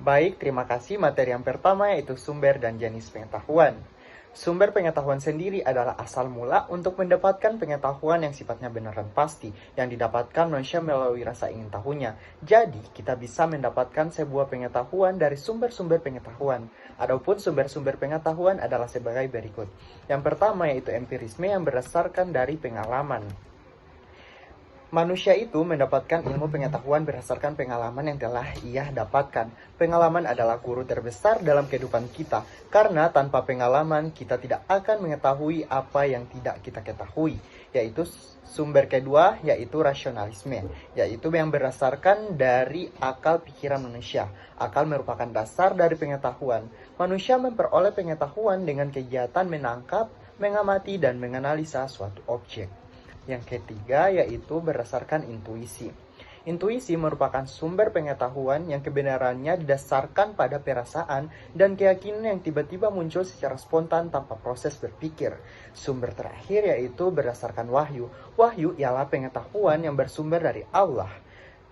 Baik, terima kasih. Materi yang pertama yaitu sumber dan jenis pengetahuan. Sumber pengetahuan sendiri adalah asal mula untuk mendapatkan pengetahuan yang sifatnya benar dan pasti, yang didapatkan manusia melalui rasa ingin tahunya. Jadi, kita bisa mendapatkan sebuah pengetahuan dari sumber-sumber pengetahuan. Adapun sumber-sumber pengetahuan adalah sebagai berikut. Yang pertama yaitu empirisme yang berdasarkan dari pengalaman. Manusia itu mendapatkan ilmu pengetahuan berdasarkan pengalaman yang telah ia dapatkan. Pengalaman adalah guru terbesar dalam kehidupan kita, karena tanpa pengalaman kita tidak akan mengetahui apa yang tidak kita ketahui. Yaitu sumber kedua, yaitu rasionalisme, yaitu yang berdasarkan dari akal pikiran manusia. Akal merupakan dasar dari pengetahuan. Manusia memperoleh pengetahuan dengan kegiatan menangkap, mengamati, dan menganalisa suatu objek. Yang ketiga yaitu berdasarkan intuisi. Intuisi merupakan sumber pengetahuan yang kebenarannya didasarkan pada perasaan dan keyakinan yang tiba-tiba muncul secara spontan tanpa proses berpikir. Sumber terakhir yaitu berdasarkan wahyu. Wahyu ialah pengetahuan yang bersumber dari Allah.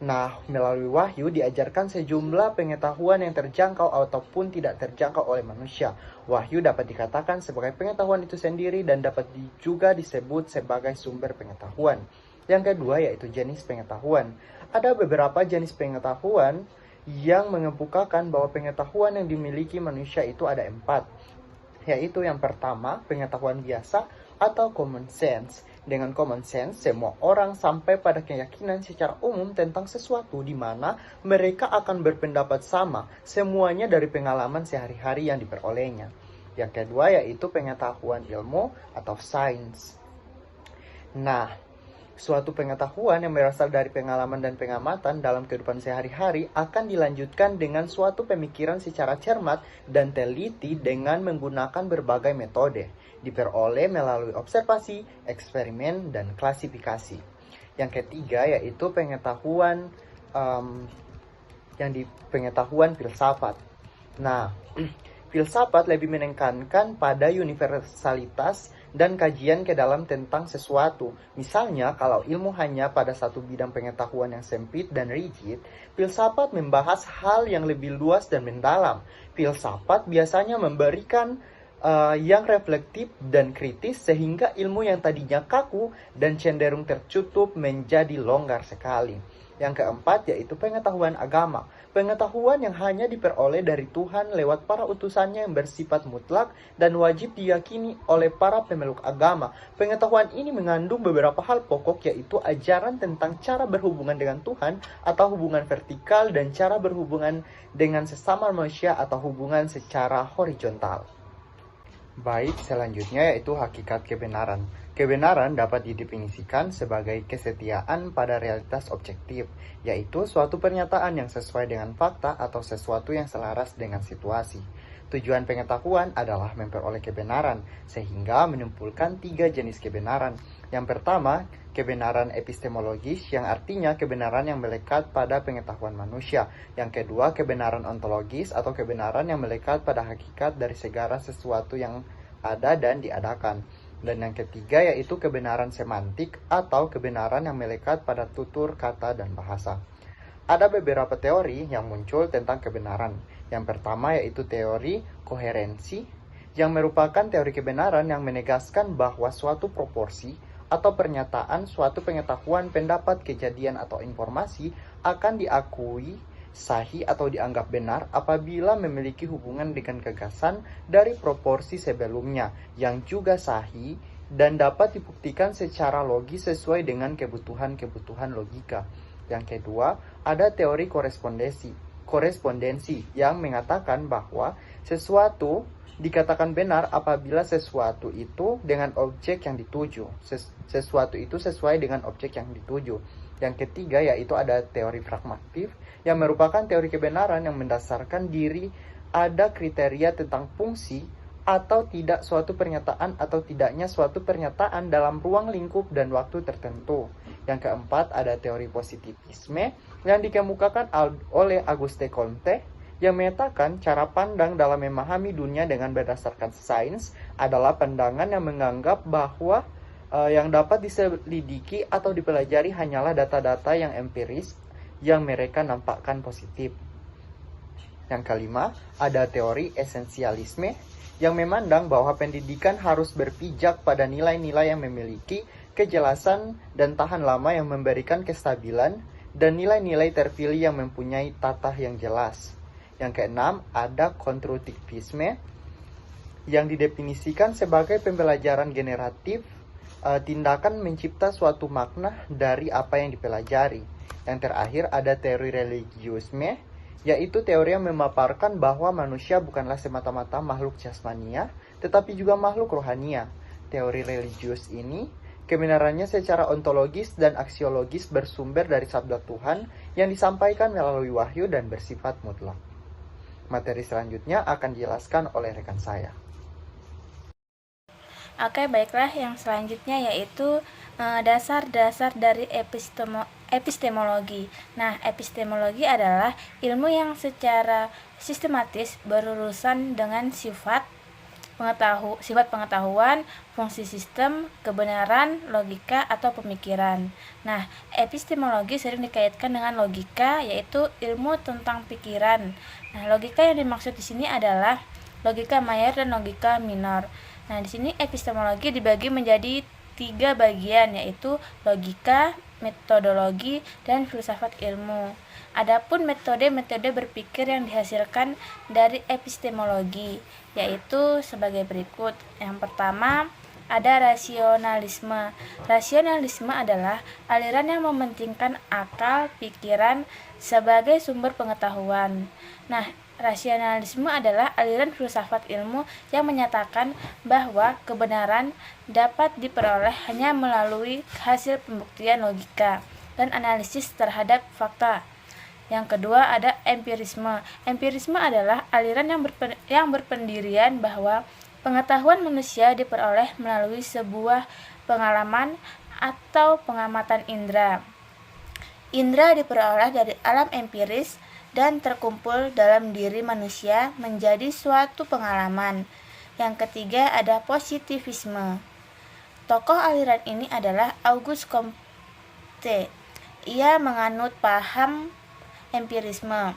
Nah, melalui wahyu diajarkan sejumlah pengetahuan yang terjangkau ataupun tidak terjangkau oleh manusia. Wahyu dapat dikatakan sebagai pengetahuan itu sendiri dan dapat juga disebut sebagai sumber pengetahuan. Yang kedua yaitu jenis pengetahuan. Ada beberapa jenis pengetahuan yang mengemukakan bahwa pengetahuan yang dimiliki manusia itu ada 4. Yaitu yang pertama, pengetahuan biasa atau common sense. Dengan common sense, semua orang sampai pada keyakinan secara umum tentang sesuatu di mana mereka akan berpendapat sama, semuanya dari pengalaman sehari-hari yang diperolehnya. Yang kedua yaitu pengetahuan ilmu atau sains. Nah, suatu pengetahuan yang berasal dari pengalaman dan pengamatan dalam kehidupan sehari-hari akan dilanjutkan dengan suatu pemikiran secara cermat dan teliti dengan menggunakan berbagai metode. Diperoleh melalui observasi, eksperimen, dan klasifikasi. Yang ketiga yaitu pengetahuan pengetahuan filsafat. Nah, filsafat lebih menekankan pada universalitas dan kajian ke dalam tentang sesuatu. Misalnya, kalau ilmu hanya pada satu bidang pengetahuan yang sempit dan rigid, filsafat membahas hal yang lebih luas dan mendalam. Filsafat biasanya memberikan yang reflektif dan kritis sehingga ilmu yang tadinya kaku dan cenderung tertutup menjadi longgar sekali. Yang keempat yaitu pengetahuan agama. Pengetahuan yang hanya diperoleh dari Tuhan lewat para utusannya yang bersifat mutlak dan wajib diyakini oleh para pemeluk agama. Pengetahuan ini mengandung beberapa hal pokok yaitu ajaran tentang cara berhubungan dengan Tuhan atau hubungan vertikal dan cara berhubungan dengan sesama manusia atau hubungan secara horizontal. Baik, selanjutnya yaitu hakikat kebenaran. Kebenaran dapat didefinisikan sebagai kesetiaan pada realitas objektif, yaitu suatu pernyataan yang sesuai dengan fakta atau sesuatu yang selaras dengan situasi. Tujuan pengetahuan adalah memperoleh kebenaran, sehingga menyimpulkan 3 jenis kebenaran. Yang pertama, kebenaran epistemologis yang artinya kebenaran yang melekat pada pengetahuan manusia. Yang kedua, kebenaran ontologis atau kebenaran yang melekat pada hakikat dari segala sesuatu yang ada dan diadakan. Dan yang ketiga yaitu kebenaran semantik atau kebenaran yang melekat pada tutur kata dan bahasa. Ada beberapa teori yang muncul tentang kebenaran. Yang pertama yaitu teori koherensi, yang merupakan teori kebenaran yang menegaskan bahwa suatu proporsi atau pernyataan, suatu pengetahuan, pendapat, kejadian, atau informasi akan diakui sahih atau dianggap benar apabila memiliki hubungan dengan gagasan dari proporsi sebelumnya yang juga sahih dan dapat dibuktikan secara logis sesuai dengan kebutuhan logika. Yang kedua, ada teori korespondensi yang mengatakan bahwa sesuatu dikatakan benar apabila sesuatu itu dengan objek yang dituju. Sesuatu itu sesuai dengan objek yang dituju. Yang ketiga yaitu ada teori pragmatif yang merupakan teori kebenaran yang mendasarkan diri ada kriteria tentang fungsi atau tidak suatu pernyataan atau tidaknya suatu pernyataan dalam ruang lingkup dan waktu tertentu. Yang keempat ada teori positivisme yang dikemukakan oleh Auguste Comte yang menyatakan cara pandang dalam memahami dunia dengan berdasarkan sains adalah pandangan yang menganggap bahwa yang dapat diselidiki atau dipelajari hanyalah data-data yang empiris yang mereka nampakkan positif. Yang kelima, ada teori esensialisme yang memandang bahwa pendidikan harus berpijak pada nilai-nilai yang memiliki kejelasan dan tahan lama yang memberikan kestabilan dan nilai-nilai terpilih yang mempunyai tata yang jelas. Yang keenam, ada konstruktivisme yang didefinisikan sebagai pembelajaran generatif, tindakan mencipta suatu makna dari apa yang dipelajari. Yang terakhir ada teori religiusme, yaitu teori yang memaparkan bahwa manusia bukanlah semata-mata makhluk jasmania, tetapi juga makhluk rohania. Teori religius ini kebenarannya secara ontologis dan aksiologis bersumber dari sabda Tuhan yang disampaikan melalui wahyu dan bersifat mutlak. Materi selanjutnya akan dijelaskan oleh rekan saya. Oke, baiklah, yang selanjutnya yaitu dasar-dasar dari epistemologi. Nah, epistemologi adalah ilmu yang secara sistematis berurusan dengan sifat pengetahuan, fungsi sistem, kebenaran, logika, atau pemikiran. Nah, epistemologi sering dikaitkan dengan logika, yaitu ilmu tentang pikiran. Nah, logika yang dimaksud di sini adalah logika mayor dan logika minor. Nah, di sini epistemologi dibagi menjadi 3 bagian, yaitu logika, metodologi, dan filsafat ilmu. Adapun metode-metode berpikir yang dihasilkan dari epistemologi, yaitu sebagai berikut. Yang pertama, ada rasionalisme. Rasionalisme adalah aliran yang mementingkan akal, pikiran sebagai sumber pengetahuan. Nah, rasionalisme adalah aliran filsafat ilmu yang menyatakan bahwa kebenaran dapat diperoleh hanya melalui hasil pembuktian logika dan analisis terhadap fakta. Yang kedua ada empirisme. Empirisme adalah aliran yang berpendirian bahwa pengetahuan manusia diperoleh melalui sebuah pengalaman atau pengamatan indera. Indera diperoleh dari alam empiris dan terkumpul dalam diri manusia menjadi suatu pengalaman. Yang ketiga ada positivisme. Tokoh aliran ini adalah Auguste Comte. Ia menganut paham empirisme.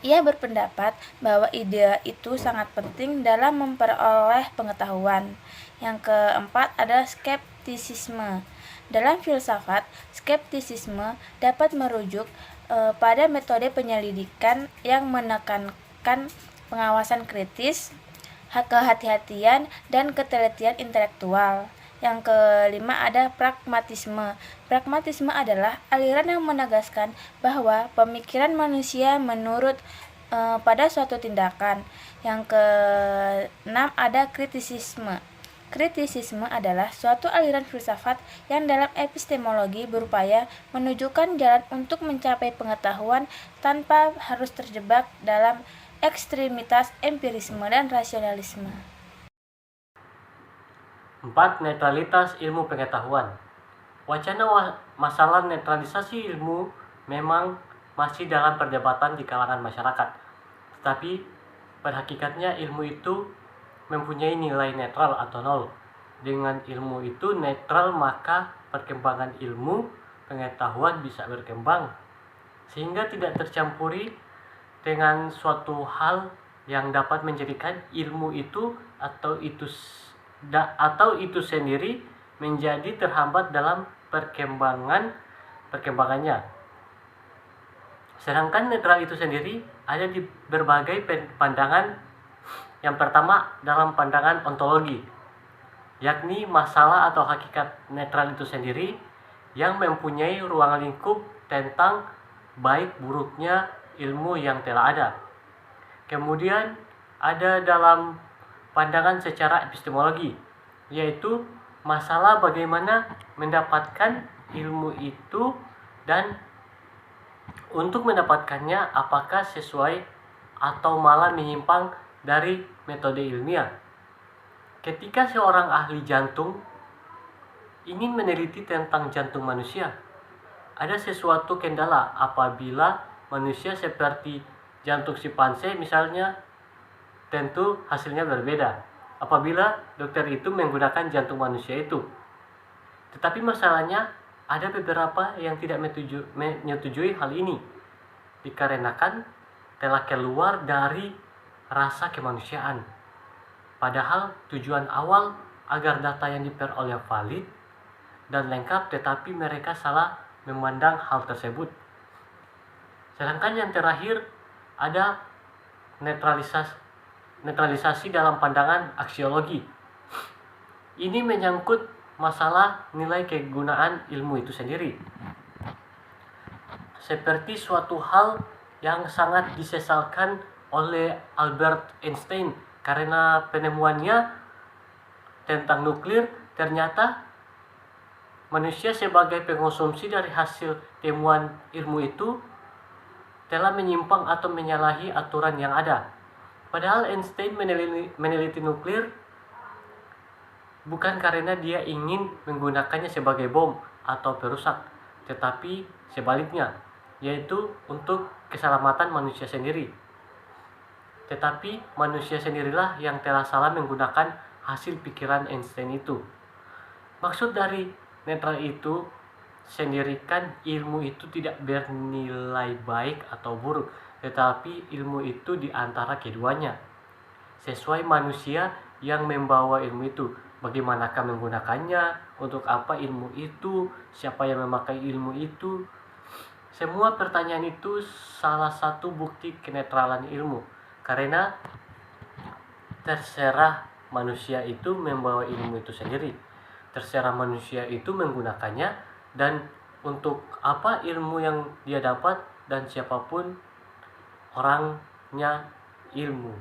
Ia berpendapat bahwa ide itu sangat penting dalam memperoleh pengetahuan. Yang keempat ada skeptisisme. Dalam filsafat, skeptisisme dapat merujuk pada metode penyelidikan yang menekankan pengawasan kritis, kehati-hatian, dan ketelitian intelektual. Yang kelima ada pragmatisme. Pragmatisme adalah aliran yang menegaskan bahwa pemikiran manusia menurut pada suatu tindakan. Yang keenam ada kritisisme. Kritisisme adalah suatu aliran filsafat yang dalam epistemologi berupaya menunjukkan jalan untuk mencapai pengetahuan tanpa harus terjebak dalam ekstremitas empirisme dan rasionalisme. 4. Netralitas ilmu pengetahuan. Wacana masalah netralisasi ilmu memang masih dalam perdebatan di kalangan masyarakat. Tetapi pada hakikatnya ilmu itu mempunyai nilai netral atau nol. Dengan ilmu itu netral, maka perkembangan ilmu pengetahuan bisa berkembang sehingga tidak tercampuri dengan suatu hal yang dapat menjadikan ilmu itu atau itu sendiri menjadi terhambat dalam perkembangannya. Sedangkan netral itu sendiri ada di berbagai pandangan. Yang pertama dalam pandangan ontologi, yakni masalah atau hakikat netral itu sendiri yang mempunyai ruang lingkup tentang baik buruknya ilmu yang telah ada. Kemudian ada dalam pandangan secara epistemologi, yaitu masalah bagaimana mendapatkan ilmu itu dan untuk mendapatkannya apakah sesuai atau malah menyimpang dari metode ilmiah. Ketika seorang ahli jantung ingin meneliti tentang jantung manusia, ada sesuatu kendala apabila manusia seperti jantung simpanse misalnya, tentu hasilnya berbeda apabila dokter itu menggunakan jantung manusia itu. Tetapi masalahnya ada beberapa yang tidak menyetujui hal ini, dikarenakan telah keluar dari rasa kemanusiaan. Padahal tujuan awal agar data yang diperoleh valid dan lengkap, tetapi mereka salah memandang hal tersebut. Sedangkan yang terakhir ada netralisasi dalam pandangan aksiologi. Ini menyangkut masalah nilai kegunaan ilmu itu sendiri. Seperti suatu hal yang sangat disesalkan oleh Albert Einstein karena penemuannya tentang nuklir, ternyata manusia sebagai pengonsumsi dari hasil temuan ilmu itu telah menyimpang atau menyalahi aturan yang ada. Padahal Einstein meneliti nuklir bukan karena dia ingin menggunakannya sebagai bom atau perusak, tetapi sebaliknya, yaitu untuk keselamatan manusia sendiri. Tetapi manusia sendirilah yang telah salah menggunakan hasil pikiran Einstein itu. Maksud dari netral itu sendiri kan ilmu itu tidak bernilai baik atau buruk, tetapi ilmu itu di antara keduanya. Sesuai manusia yang membawa ilmu itu, bagaimanakah menggunakannya, untuk apa ilmu itu, siapa yang memakai ilmu itu. Semua pertanyaan itu salah satu bukti kenetralan ilmu, karena terserah manusia itu membawa ilmu itu sendiri, terserah manusia itu menggunakannya, dan untuk apa ilmu yang dia dapat, dan siapapun orangnya ilmu.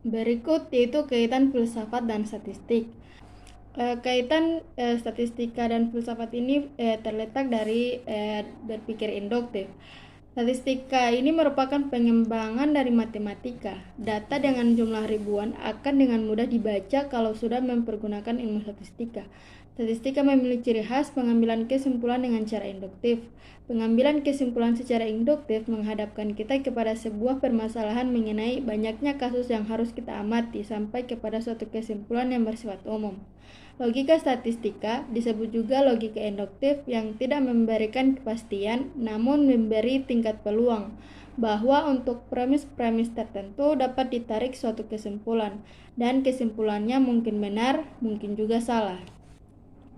Berikut yaitu kaitan filsafat dan statistik. Kaitan statistika dan filsafat ini terletak dari berpikir induktif. Statistika ini merupakan pengembangan dari matematika. Data dengan jumlah ribuan akan dengan mudah dibaca kalau sudah mempergunakan ilmu statistika. Statistika memiliki ciri khas pengambilan kesimpulan dengan cara induktif. Pengambilan kesimpulan secara induktif menghadapkan kita kepada sebuah permasalahan mengenai banyaknya kasus yang harus kita amati sampai kepada suatu kesimpulan yang bersifat umum. Logika statistika disebut juga logika induktif yang tidak memberikan kepastian namun memberi tingkat peluang bahwa untuk premis-premis tertentu dapat ditarik suatu kesimpulan dan kesimpulannya mungkin benar, mungkin juga salah.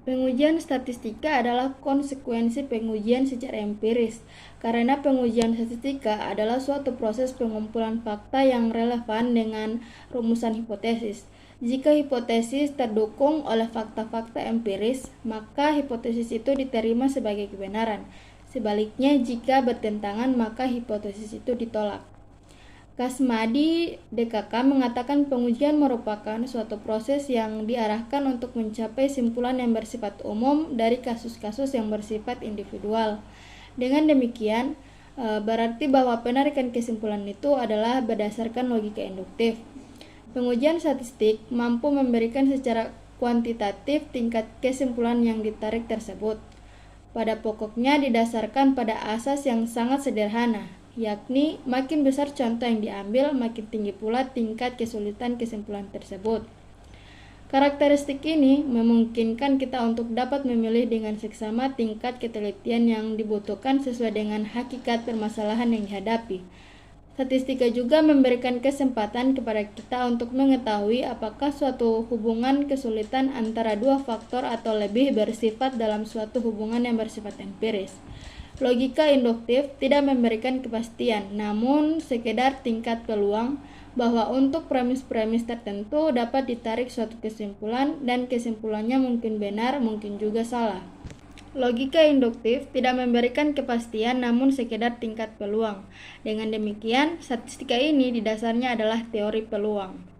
Pengujian statistika adalah konsekuensi pengujian secara empiris, karena pengujian statistika adalah suatu proses pengumpulan fakta yang relevan dengan rumusan hipotesis. Jika hipotesis terdukung oleh fakta-fakta empiris, maka hipotesis itu diterima sebagai kebenaran. Sebaliknya, jika bertentangan, maka hipotesis itu ditolak. Kasmadi DKK mengatakan pengujian merupakan suatu proses yang diarahkan untuk mencapai simpulan yang bersifat umum dari kasus-kasus yang bersifat individual. Dengan demikian, berarti bahwa penarikan kesimpulan itu adalah berdasarkan logika induktif. Pengujian statistik mampu memberikan secara kuantitatif tingkat kesimpulan yang ditarik tersebut. Pada pokoknya didasarkan pada asas yang sangat sederhana, yakni makin besar contoh yang diambil, makin tinggi pula tingkat kesulitan kesimpulan tersebut. Karakteristik ini memungkinkan kita untuk dapat memilih dengan seksama tingkat ketelitian yang dibutuhkan sesuai dengan hakikat permasalahan yang dihadapi. Statistika juga memberikan kesempatan kepada kita untuk mengetahui apakah suatu hubungan kesulitan antara dua faktor atau lebih bersifat dalam suatu hubungan yang bersifat empiris. Logika induktif tidak memberikan kepastian, namun sekedar tingkat peluang bahwa untuk premis-premis tertentu dapat ditarik suatu kesimpulan dan kesimpulannya mungkin benar, mungkin juga salah. Logika induktif tidak memberikan kepastian namun sekedar tingkat peluang. Dengan demikian, statistika ini di dasarnya adalah teori peluang.